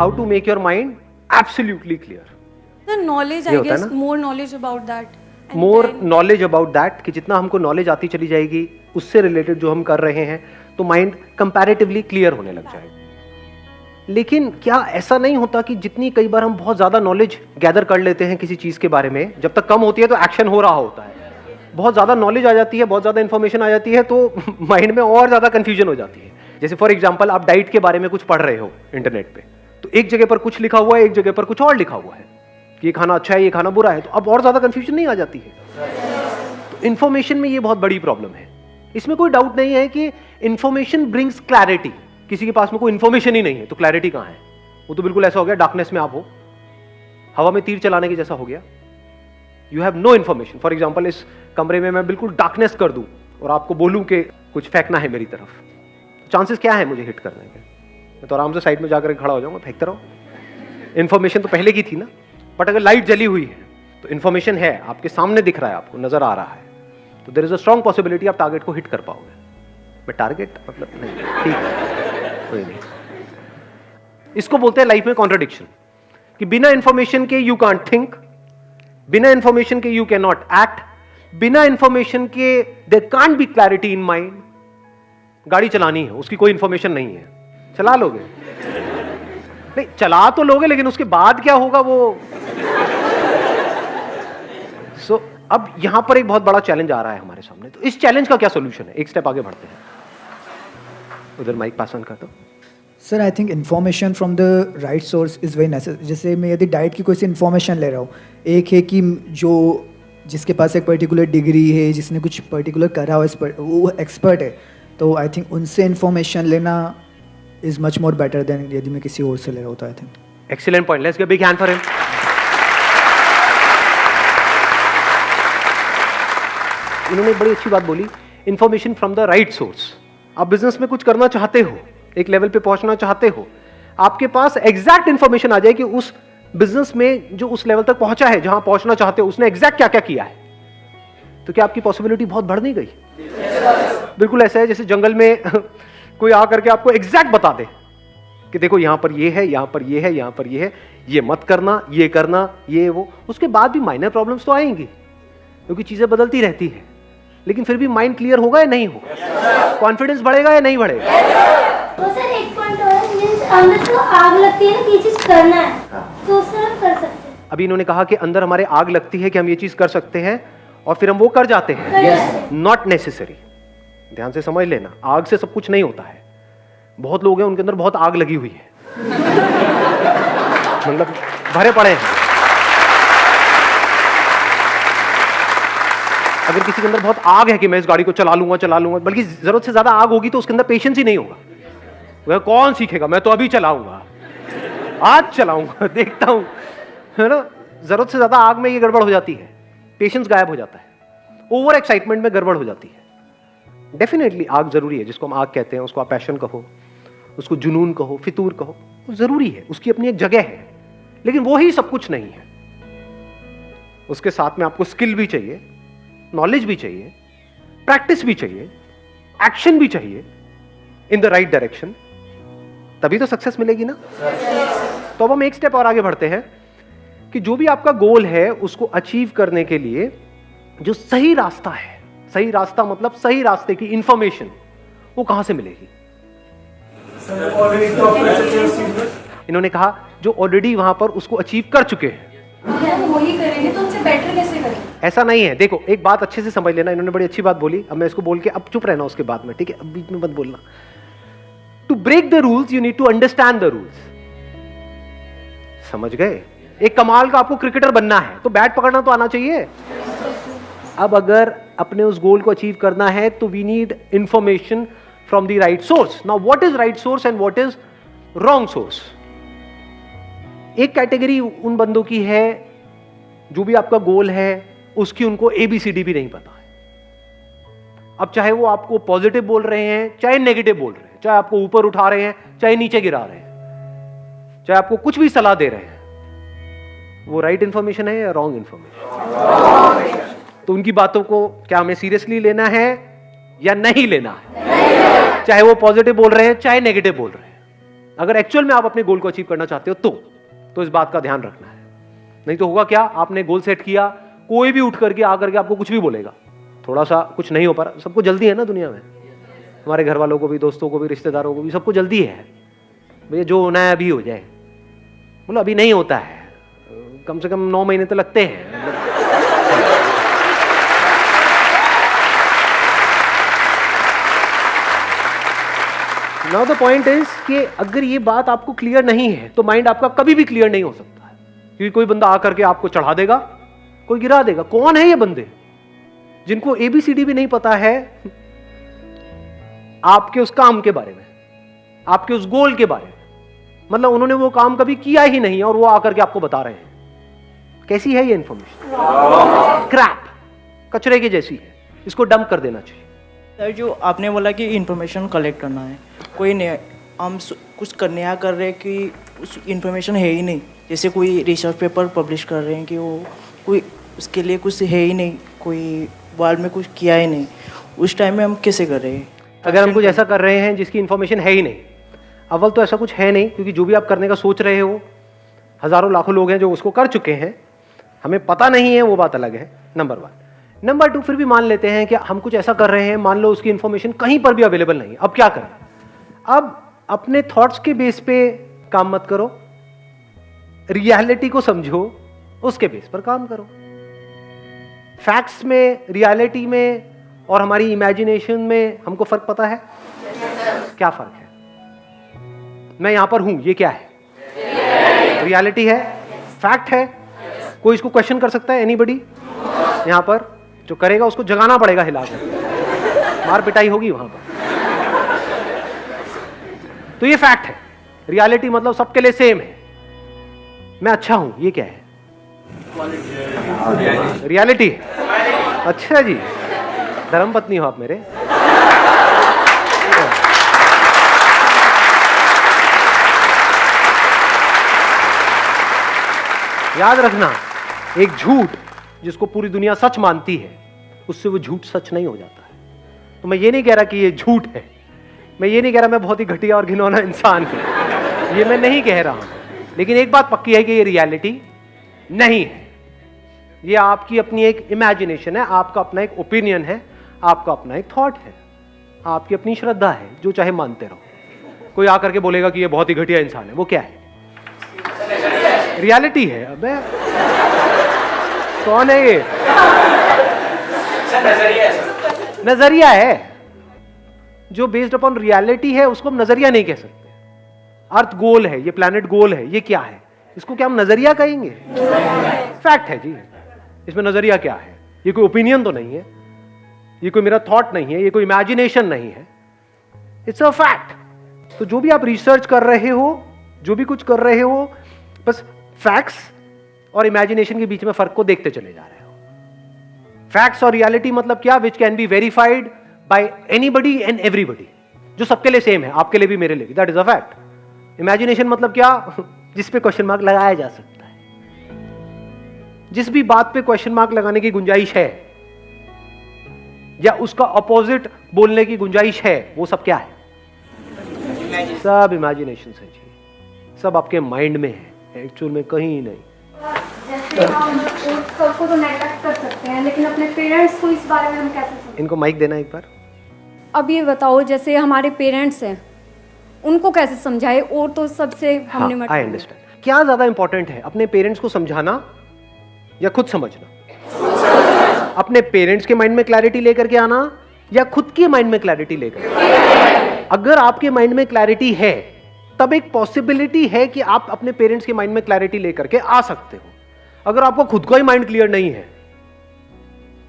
how to make your mind absolutely clear. The knowledge, I guess, more knowledge about that. More knowledge about that, कि जितना हमको knowledge आती चली जाएगी उससे रिलेटेड जो हम कर रहे हैं तो माइंड कंपैरेटिवली क्लियर होने लग जाएगा. लेकिन क्या ऐसा नहीं होता कि जितनी कई बार हम बहुत ज्यादा नॉलेज गैदर कर लेते हैं किसी चीज के बारे में, जब तक कम होती है तो एक्शन हो रहा होता है. बहुत ज्यादा नॉलेज आ जाती है, बहुत ज्यादा इंफॉर्मेशन आ जाती है तो माइंड में और ज्यादा कंफ्यूजन हो जाती है. जैसे फॉर एग्जांपल आप डाइट के बारे में कुछ पढ़ रहे हो इंटरनेट पे, तो एक जगह पर कुछ लिखा हुआ है, एक जगह पर कुछ और लिखा हुआ है कि ये खाना अच्छा है, ये खाना बुरा है, तो अब और ज्यादा कंफ्यूजन नहीं आ जाती है. तो इंफॉर्मेशन में ये बहुत बड़ी प्रॉब्लम है. इसमें कोई डाउट नहीं है कि इंफॉर्मेशन ब्रिंग्स क्लैरिटी. किसी के पास में कोई इंफॉर्मेशन ही नहीं है तो क्लैरिटी कहां है? वो तो बिल्कुल ऐसा हो गया डार्कनेस में आप हो, हवा में तीर चलाने के जैसा हो गया. You have no information. For example इस कमरे में मैं बिल्कुल डार्कनेस कर दूं और आपको बोलूं कि कुछ फेंकना है मेरी तरफ, चांसेस क्या है मुझे हिट करने के? मैं तो आराम से साइड में जाकर खड़ा हो जाऊंगा, फेंकता रहो. इंफॉर्मेशन तो पहले की थी ना. बट अगर लाइट जली हुई है तो इंफॉर्मेशन है, आपके सामने दिख रहा है, आपको नजर आ रहा है, तो there is a strong possibility आप टारगेट को हिट कर पाओगे. मैं टारगेट मतलब नहीं, ठीक है, कोई नहीं. इसको बोलते हैं लाइफ में कॉन्ट्रडिक्शन, कि बिना इंफॉर्मेशन के यू कांट थिंक, बिना इंफॉर्मेशन के यू कैन नॉट एक्ट, बिना इंफॉर्मेशन के there can't be clarity in mind. गाड़ी चलानी है, उसकी कोई इंफॉर्मेशन नहीं है, चला लोगे? नहीं, चला तो लोगे, लेकिन उसके बाद क्या होगा वो. सो अब यहां पर एक बहुत बड़ा चैलेंज आ रहा है हमारे सामने. तो इस चैलेंज का क्या सोल्यूशन है? एक स्टेप आगे बढ़ते हैं. उधर माइक पास ऑन कर दो. Sir, I think information from the right source is very necessary. जैसे मैं यदि डाइट की कोई सी इन्फॉर्मेशन ले रहा हूँ, एक है कि जो जिसके पास एक पर्टिकुलर डिग्री है, जिसने कुछ पर्टिकुलर करा हो, वो एक्सपर्ट है, तो आई थिंक उनसे इन्फॉर्मेशन लेना is much more better than यदि मैं किसी और से ले रहा होता. I think excellent point. Let's give big hand for him. इन्होंने एक बड़ी अच्छी बात बोली, information from the right source. आप बिजनेस में कुछ करना चाहते हो, एक लेवल पे पहुंचना चाहते हो, आपके पास एग्जैक्ट इंफॉर्मेशन आ जाए कि उस बिजनेस में जो उस लेवल तक पहुंचा है, जहां पहुंचना चाहते हो, उसने एग्जैक्ट क्या क्या किया है, तो क्या आपकी पॉसिबिलिटी बहुत बढ़ नहीं गई? बिल्कुल ऐसा है जैसे जंगल में कोई आकर के आपको एग्जैक्ट बता दे कि देखो यहां पर ये है, यहां पर ये है, यहां पर ये है, ये मत करना, ये करना, ये वो. उसके बाद भी माइनर प्रॉब्लम्स तो आएंगी क्योंकि चीजें बदलती रहती है, लेकिन फिर भी माइंड क्लियर होगा या नहीं होगा? कॉन्फिडेंस बढ़ेगा या नहीं बढ़ेगा? तो सर एक पॉइंट और है, मींस अंदर तो आग लगती है ना कि ये चीज करना है, तो उससे हम कर सकते हैं. अभी इन्होंने कहा कि अंदर हमारे आग लगती है कि हम ये चीज कर सकते हैं और फिर हम वो कर जाते हैं. Not necessary. ध्यान से समझ लेना, आग से सब कुछ नहीं होता है. बहुत लोग हैं उनके अंदर बहुत आग लगी हुई है, मतलब भरे पड़े हैं. अगर किसी के अंदर बहुत आग है कि मैं इस गाड़ी को चला लूंगा, बल्कि जरूरत से ज्यादा आग होगी तो उसके अंदर पेशेंस ही नहीं होगा. वह कौन सीखेगा, मैं तो अभी चलाऊंगा, आज चलाऊंगा, देखता हूं, है ना. जरूरत से ज्यादा आग में ये गड़बड़ हो जाती है, पेशेंस गायब हो जाता है, ओवर एक्साइटमेंट में गड़बड़ हो जाती है. डेफिनेटली आग जरूरी है, जिसको हम आग कहते हैं, उसको आप पैशन कहो, उसको जुनून कहो, फितूर कहो, वो जरूरी है, उसकी अपनी एक जगह है, लेकिन वो ही सब कुछ नहीं है. उसके साथ में आपको स्किल भी चाहिए, नॉलेज भी चाहिए, प्रैक्टिस भी चाहिए, एक्शन भी चाहिए इन द राइट डायरेक्शन, तभी तो सक्सेस मिलेगी ना. तो अब हम एक स्टेप और आगे बढ़ते हैं कि जो भी आपका गोल है उसको अचीव करने के लिए जो सही रास्ता है, सही रास्ता मतलब सही रास्ते की इंफॉर्मेशन, वो कहां से मिलेगी? इन्होंने कहा जो ऑलरेडी वहां पर उसको अचीव कर चुके हैं, वही करेंगे तो उनसे बेटर कैसे करेंगे? ऐसा नहीं है. देखो एक बात अच्छे से समझ लेना, इन्होंने बड़ी अच्छी बात बोली, अब मैं इसको बोल के अब चुप रहना उसके बाद में, ठीक है? अब बीच में मत बोलना. To break the rules you need to understand the rules. समझ गए? एक कमाल का आपको क्रिकेटर बनना है तो बैट पकड़ना तो आना चाहिए. अब अगर अपने उस गोल को अचीव करना है तो we need information from the right source. Now what is right source and what is wrong source? एक कैटेगरी उन बंदों की है जो भी आपका गोल है उसकी उनको ABCD भी नहीं पता है. अब चाहे वो आपको पॉजिटिव बोल रहे हैं, चाहे नेगेटिव बोल रहे हैं, चाहे आपको ऊपर उठा रहे हैं, चाहे नीचे गिरा रहे हैं, चाहे आपको कुछ भी सलाह दे रहे हैं, वो राइट इंफॉर्मेशन है या रॉन्ग इंफॉर्मेशन? तो उनकी बातों को क्या हमें सीरियसली लेना है या नहीं लेना है? चाहे वो पॉजिटिव बोल रहे हैं, चाहे नेगेटिव बोल रहे हैं. अगर एक्चुअल में आप अपने गोल को अचीव करना चाहते हो तो इस बात का ध्यान रखना है। नहीं तो होगा क्या, आपने गोल सेट किया, कोई भी उठ करके आकर के आपको कुछ भी बोलेगा, थोड़ा सा कुछ नहीं हो पा रहा। सबको जल्दी है ना दुनिया में, हमारे घर वालों को भी, दोस्तों को भी, रिश्तेदारों को भी, सबको जल्दी है भैया जो होना है अभी हो जाए। बोलो अभी नहीं होता है, कम से कम 9 महीने तो लगते हैं। नाउ द पॉइंट इज कि अगर ये बात आपको क्लियर नहीं है तो माइंड आपका कभी भी क्लियर नहीं हो सकता है, क्योंकि कोई बंदा आकर के आपको चढ़ा देगा, कोई गिरा देगा। कौन है ये बंदे जिनको ABCD भी नहीं पता है आपके उस काम के बारे में, आपके उस गोल के बारे में? मतलब उन्होंने वो काम कभी किया ही नहीं है और वो आकर के आपको बता रहे हैं। कैसी है ये इंफॉर्मेशन? क्रैप, कचरे की जैसी है, इसको डंप कर देना चाहिए। सर जो आपने बोला कि इंफॉर्मेशन कलेक्ट करना है, कोई नहीं, हम कुछ नया कर रहे हैं कि उस इंफॉर्मेशन है ही नहीं, जैसे कोई रिसर्च पेपर पब्लिश कर रहे हैं कि वो कोई उसके लिए कुछ है ही नहीं, कोई वर्ल्ड में कुछ किया ही नहीं, उस टाइम में हम कैसे कर रहे हैं? अगर हम कुछ ऐसा कर रहे हैं जिसकी इंफॉर्मेशन है ही नहीं, अव्वल तो ऐसा कुछ है नहीं, क्योंकि जो भी आप करने का सोच रहे हो हजारों लाखों लोग हैं जो उसको कर चुके हैं, हमें पता नहीं है, वो बात अलग है, नंबर 1। नंबर 2, फिर भी मान लेते हैं कि हम कुछ ऐसा कर रहे हैं, मान लो उसकी इंफॉर्मेशन कहीं पर भी अवेलेबल नहीं है, अब क्या करें? अब अपने थॉट्स के बेस पे काम मत करो, रियलिटी को समझो, उसके बेस पर काम करो। फैक्ट्स में, रियलिटी में और हमारी इमेजिनेशन में हमको फर्क पता है? क्या फर्क है? मैं यहां पर हूं, ये क्या है? रियलिटी है, फैक्ट है। कोई इसको क्वेश्चन कर सकता है? एनीबडी यहां पर? जो करेगा उसको जगाना पड़ेगा, हिलाकर, मार पिटाई होगी वहां पर। तो ये फैक्ट है। रियलिटी मतलब सबके लिए सेम है, मैं अच्छा हूं, ये क्या है? रियलिटी। अच्छा जी, धर्मपत्नी हो आप मेरे। याद रखना, एक झूठ जिसको पूरी दुनिया सच मानती है, उससे वो झूठ सच नहीं हो जाता है। तो मैं ये नहीं कह रहा कि ये झूठ है, मैं ये नहीं कह रहा मैं बहुत ही घटिया और घिनौना इंसान हूं, ये मैं नहीं कह रहा हूं, लेकिन एक बात पक्की है कि ये रियलिटी नहीं है। ये आपकी अपनी एक इमेजिनेशन है, आपका अपना एक ओपिनियन है, आपका अपना एक थॉट है, आपकी अपनी श्रद्धा है, जो चाहे मानते रहो। कोई आकर के बोलेगा कि ये बहुत ही घटिया इंसान है, वो क्या है? रियलिटी है। अबे कौन है ये? नजरिया है। जो बेस्ड अपॉन रियलिटी है उसको हम नजरिया नहीं कह सकते। अर्थ गोल है, ये प्लैनेट गोल है, ये क्या है? इसको क्या हम नजरिया कहेंगे? फैक्ट है जी। इसमें नजरिया क्या है? ये कोई ओपिनियन तो नहीं है, ये कोई मेरा थॉट नहीं है, ये कोई इमेजिनेशन नहीं है, इट्स अ फैक्ट। तो जो भी आप रिसर्च कर रहे हो, जो भी कुछ कर रहे हो, बस फैक्ट्स और इमेजिनेशन के बीच में फर्क को देखते चले जा रहे हो। फैक्ट्स और रियलिटी मतलब क्या? Which can be verified bye anybody and everybody, जो सबके लिए सेम है, आपके लिए भी, मेरे लिए भी, that is a fact. Imagination मतलब क्या? जिस पे क्वेश्चन मार्क लगाया जा सकता है। जिस भी बात पे क्वेश्चन मार्क लगाने की गुंजाइश है या उसका ऑपोजिट बोलने की गुंजाइश है, वो सब क्या है? सब इमेजिनेशन है जी, सब आपके माइंड में है, एक्चुअल में कहीं नहीं। जैसे हम सबको तो नेगलेक्ट कर सकते हैं, लेकिन अपने पेरेंट्स को इस बारे में हम कैसे समझें? इनको माइक देना एक बार। अब ये बताओ, जैसे हमारे पेरेंट्स हैं, उनको कैसे समझाए? और तो सबसे हमने आई अंडरस्टैंड। क्या ज्यादा इंपॉर्टेंट है, अपने पेरेंट्स को समझाना या खुद समझना? अपने पेरेंट्स के माइंड में क्लैरिटी लेकर के आना या खुद के माइंड में क्लैरिटी लेकर? अगर आपके माइंड में क्लैरिटी है, तब एक पॉसिबिलिटी है कि आप अपने पेरेंट्स के माइंड में क्लैरिटी लेकर के आ सकते हो। अगर आपको खुद का ही माइंड क्लियर नहीं है,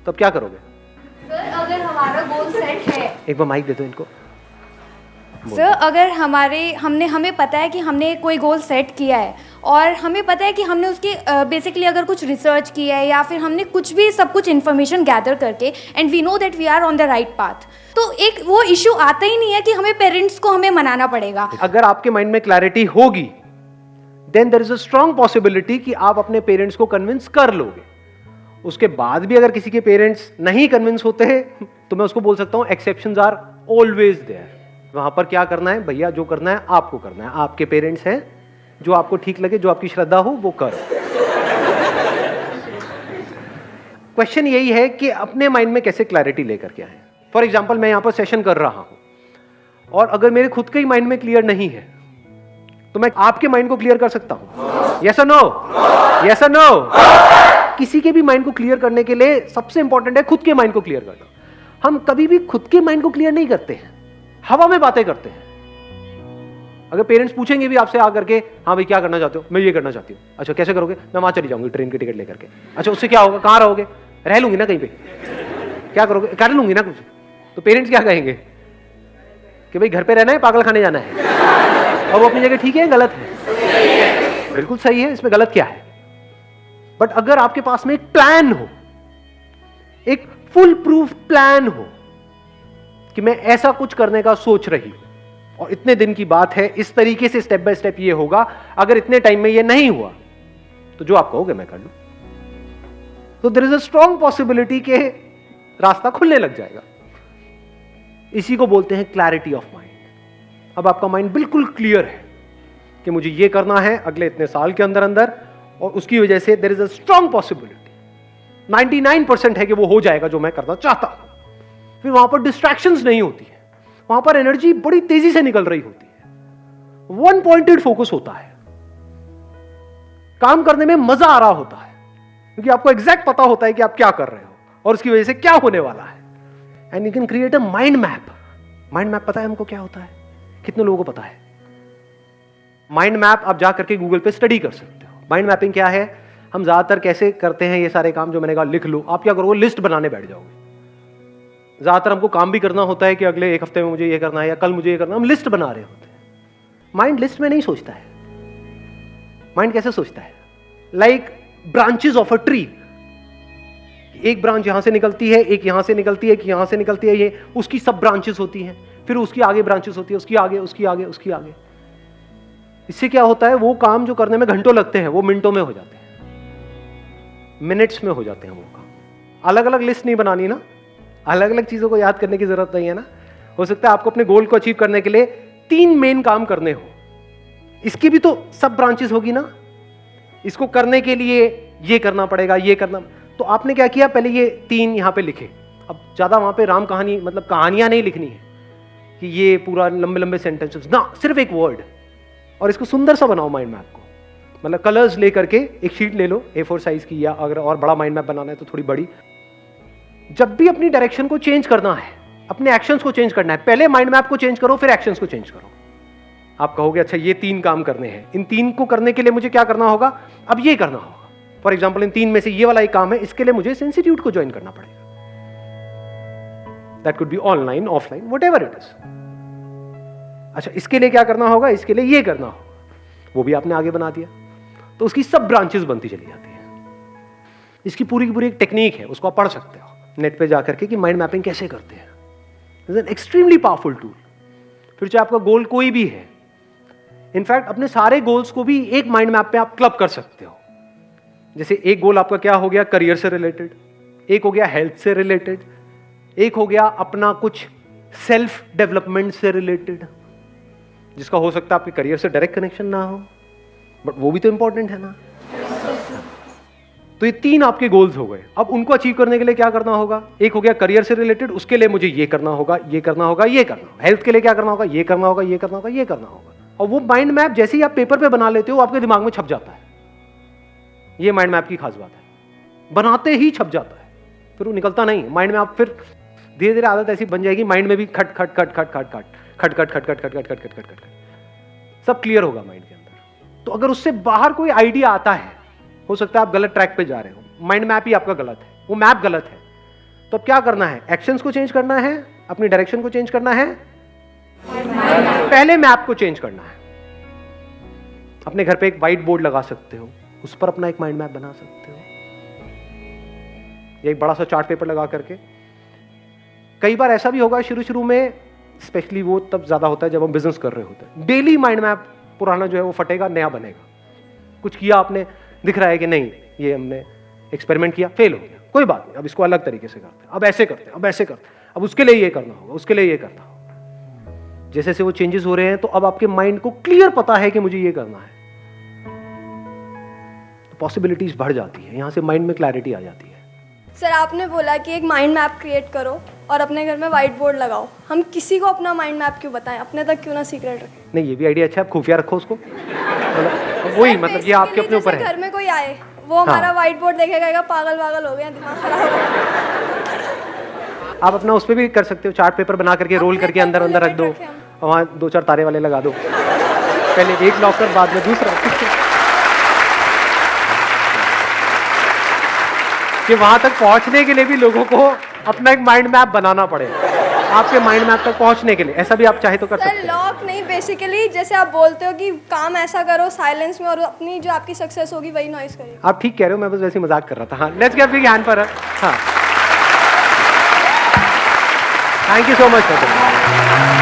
तब क्या करोगे? सर अगर हमारा गोल सेट है, एक बार माइक दे दो इनको। सर अगर हमें पता है कि हमने कोई गोल सेट किया है और हमें पता है कि हमने उसकी बेसिकली अगर कुछ रिसर्च किया है या फिर हमने कुछ भी सब कुछ इन्फॉर्मेशन गैदर करके and we know that we are on the right path, तो एक वो इशू आता ही नहीं है कि हमें पेरेंट्स को हमें मनाना पड़ेगा। अगर आपके माइंड में क्लैरिटी होगी, then there is a strong possibility कि आप अपने पेरेंट्स को कन्विंस कर लोगे। उसके बाद भी अगर किसी के पेरेंट्स नहीं कन्विंस होते हैं, तो मैं उसको बोल सकता हूं एक्सेप्शंस आर ऑलवेज देयर। वहां पर क्या करना है भैया, जो करना है आपको करना है, आपके पेरेंट्स हैं, जो आपको ठीक लगे, जो आपकी श्रद्धा हो वो करो। क्वेश्चन यही है कि अपने माइंड में कैसे क्लैरिटी लेकर के आए। फॉर एग्जाम्पल मैं यहां पर सेशन कर रहा हूं और अगर मेरे खुद के ही माइंड में क्लियर नहीं है तो मैं आपके माइंड को क्लियर कर सकता हूं? यस और नो? यस और नो? किसी के भी माइंड को क्लियर करने के लिए सबसे इंपॉर्टेंट है खुद के माइंड को क्लियर करना। हम कभी भी खुद के माइंड को क्लियर नहीं करते हैं, हवा में बातें करते हैं। अगर पेरेंट्स पूछेंगे भी आपसे आकर के, हाँ भाई क्या करना चाहते हो? मैं ये करना चाहती हूँ। अच्छा कैसे करोगे? मैं वहां चली जाऊंगी ट्रेन की टिकट लेकर के। अच्छा उससे क्या होगा? कहाँ रहोगे? रह लूंगी ना कहीं पे। क्या करोगे? कर लूंगी ना कुछ। तो पेरेंट्स क्या कहेंगे कि भाई घर पे रहना है, पागल खाने जाना है। और वो अपनी जगह ठीक है, गलत है? बिल्कुल सही है, इसमें गलत क्या है? बट अगर आपके पास में एक प्लान हो, एक फुल प्रूफ प्लान हो कि मैं ऐसा कुछ करने का सोच रही हूं और इतने दिन की बात है, इस तरीके से स्टेप बाय स्टेप ये होगा, अगर इतने टाइम में ये नहीं हुआ तो जो आप कहोगे मैं कर लूं, तो there is a strong possibility के रास्ता खुलने लग जाएगा। इसी को बोलते हैं क्लैरिटी ऑफ माइंड। अब आपका माइंड बिल्कुल क्लियर है कि मुझे ये करना है अगले इतने साल के अंदर अंदर, और उसकी वजह से there is a strong possibility, 99% है कि वो हो जाएगा जो मैं करना चाहता हूं। फिर वहां पर डिस्ट्रैक्शंस नहीं होती है, वहां पर एनर्जी बड़ी तेजी से निकल रही होती है, वन पॉइंटेड फोकस होता है, काम करने में मजा आ रहा होता है क्योंकि आपको एग्जैक्ट पता होता है कि आप क्या कर रहे हो और उसकी वजह से क्या होने वाला है। And you can create a mind map. Mind map पता है हमको क्या होता है? कितने लोगों को पता है? माइंड मैप आप जा करके गूगल पे स्टडी कर सकते हो। माइंड मैपिंग क्या है? हम ज्यादातर कैसे करते हैं ये सारे काम, जो मैंने कहा लिख लो। आप क्या करोगे? लिस्ट बनाने बैठ जाओगे। ज्यादातर हमको काम भी करना होता है कि अगले एक हफ्ते में मुझे ये करना है या कल मुझे ये करना है, हम लिस्ट बना रहे होते हैं। माइंड लिस्ट में नहीं सोचता है। माइंड कैसे सोचता है? Like branches of a tree. एक ब्रांच यहां से निकलती है, एक यहां से निकलती है, एक यहां से निकलती है, ये उसकी सब ब्रांचेस होती हैं, फिर उसकी आगे ब्रांचेस होती है, उसकी आगे, उसकी आगे, उसकी आगे। इससे क्या होता है? वो काम जो करने में घंटों लगते हैं वो मिनटों में हो जाते हैं, मिनट्स में हो जाते हैं वो काम। अलग अलग लिस्ट नहीं बनानी ना, अलग अलग चीजों को याद करने की जरूरत नहीं है ना। हो सकता है आपको अपने गोल को अचीव करने के लिए 3 मेन काम करने हो, इसकी भी तो सब ब्रांचेस होगी ना। इसको करने के लिए ये करना पड़ेगा, ये करना। तो आपने क्या किया? पहले ये 3 यहां पे लिखे। अब ज्यादा वहां पे राम कहानी, मतलब कहानियां नहीं लिखनी है कि ये पूरा लंबे लंबे सेंटेंसेस ना, सिर्फ एक वर्ड। और इसको सुंदर सा बनाओ माइंड मैप को। मतलब कलर्स लेकर के एक शीट ले लो A4 साइज की, या अगर और बड़ा माइंड मैप बनाना है तो थोड़ी बड़ी। जब भी अपनी डायरेक्शन को चेंज करना है, अपने एक्शंस को चेंज करना है, पहले माइंड मैप को चेंज करो, फिर एक्शंस को चेंज करो। आप कहोगे अच्छा ये 3 काम करने हैं, इन 3 को करने के लिए मुझे क्या करना होगा? अब ये करना होगा। फॉर एग्जाम्पल इन 3 में से ये वाला एक काम है, इसके लिए मुझे इंस्टीट्यूट को ज्वाइन करना पड़ेगा। That could be online, offline, whatever it is. अच्छा इसके लिए क्या करना होगा? इसके लिए ये करना होगा, वो भी आपने आगे बना दिया। तो उसकी सब ब्रांचेस बनती चली जाती है। इसकी पूरी की पूरी एक टेक्निक है, उसको आप पढ़ सकते हो नेट पे जाकर के कि माइंड मैपिंग कैसे करते हैं। It's an extremely powerful tool. फिर चाहे आपका गोल कोई भी है, इनफैक्ट अपने सारे गोल्स को भी एक माइंड मैप पे आप क्लब कर सकते हो। जैसे एक गोल आपका क्या हो गया? करियर से रिलेटेड, एक हो गया हेल्थ से रिलेटेड, एक हो गया अपना कुछ सेल्फ डेवलपमेंट से रिलेटेड, जिसका हो सकता है आपके करियर से डायरेक्ट कनेक्शन ना हो, बट वो भी तो इंपॉर्टेंट है ना। तो ये 3 आपके गोल्स हो गए। अब उनको अचीव करने के लिए क्या करना होगा? एक हो गया करियर से रिलेटेड, उसके लिए मुझे ये करना होगा, ये करना होगा, ये करना होगा। हेल्थ के लिए क्या करना होगा? ये करना होगा, ये करना होगा, ये करना होगा। और वो माइंड मैप जैसे ही आप पेपर पे बना लेते हो, आपके दिमाग में छप जाता है। ये माइंड मैप की खास बात है, बनाते ही छप जाता है, फिर वो निकलता नहीं माइंड में। आप फिर धीरे धीरे आदत ऐसी बन जाएगी, माइंड में भी खट खट खट खट खट खट खट खट खट खट खट खट खट खट खट खट सब क्लियर होगा माइंड के अंदर। तो अगर उससे बाहर कोई आइडिया आता है, हो सकता है आप गलत ट्रैक पे जा रहे हो, माइंड मैप ही आपका गलत है, वो मैप गलत है। तो अब क्या करना है? एक्शंस को चेंज करना है, अपनी डायरेक्शन को चेंज करना है, पहले मैप को चेंज करना है। अपने घर पे एक व्हाइट बोर्ड लगा सकते हो, उस पर अपना एक माइंड मैप बना सकते हो, एक बड़ा सा चार्ट पेपर लगा करके। कई बार ऐसा भी होगा शुरू शुरू में, स्पेशली वो तब ज्यादा होता है जब हम बिजनेस कर रहे होते हैं, डेली माइंड मैप पुराना जो है वो फटेगा, नया बनेगा। कुछ किया आपने, दिख रहा है कि नहीं ये हमने एक्सपेरिमेंट किया, फेल हो गया, कोई बात नहीं, अब इसको अलग तरीके से करते हैं, अब ऐसे करते हैं, अब ऐसे करते हैं, अब उसके लिए ये करना होगा, उसके लिए ये करना होगा। जैसे जैसे वो चेंजेस हो रहे हैं तो अब आपके माइंड को क्लियर पता है कि मुझे ये करना है, तो पॉसिबिलिटीज बढ़ जाती है, यहां से माइंड में क्लैरिटी आ जाती है। सर आपने बोला कि एक माइंड मैप क्रिएट करो और अपने घर में व्हाइट बोर्ड लगाओ, हम किसी को अपना माइंड मैप क्यों बताएं, अपने तक क्यों ना सीक्रेट रखें? नहीं, ये भी आइडिया अच्छा है, आप खुफिया रखो उसको, मतलब वही, मतलब ये आपके अपने ऊपर है। घर में कोई आए वो हमारा व्हाइट बोर्ड देखेगा, पागल पागल हो गया, दिमाग खराब हो गया। आप अपना उस पर भी कर सकते हो, चार्ट पेपर बना करके रोल करके अंदर अंदर रख दो, वहाँ 2-4 तारे वाले लगा दो, पहले एक लॉकर बाद में दूसरा, कि वहां तक पहुंचने के लिए भी लोगों को अपना एक माइंड मैप बनाना पड़े, आपके माइंड मैप तक पहुंचने के लिए। ऐसा भी आप चाहे तो कर सकते हैं। लॉक नहीं, बेसिकली जैसे आप बोलते हो कि काम ऐसा करो साइलेंस में और अपनी जो आपकी सक्सेस होगी वही नॉइस करेगी। आप ठीक कह रहे हो, मैं बस वैसे ही मजाक कर रहा था। हाँ, let's give big hand for her. हाँ, थैंक यू सो मच।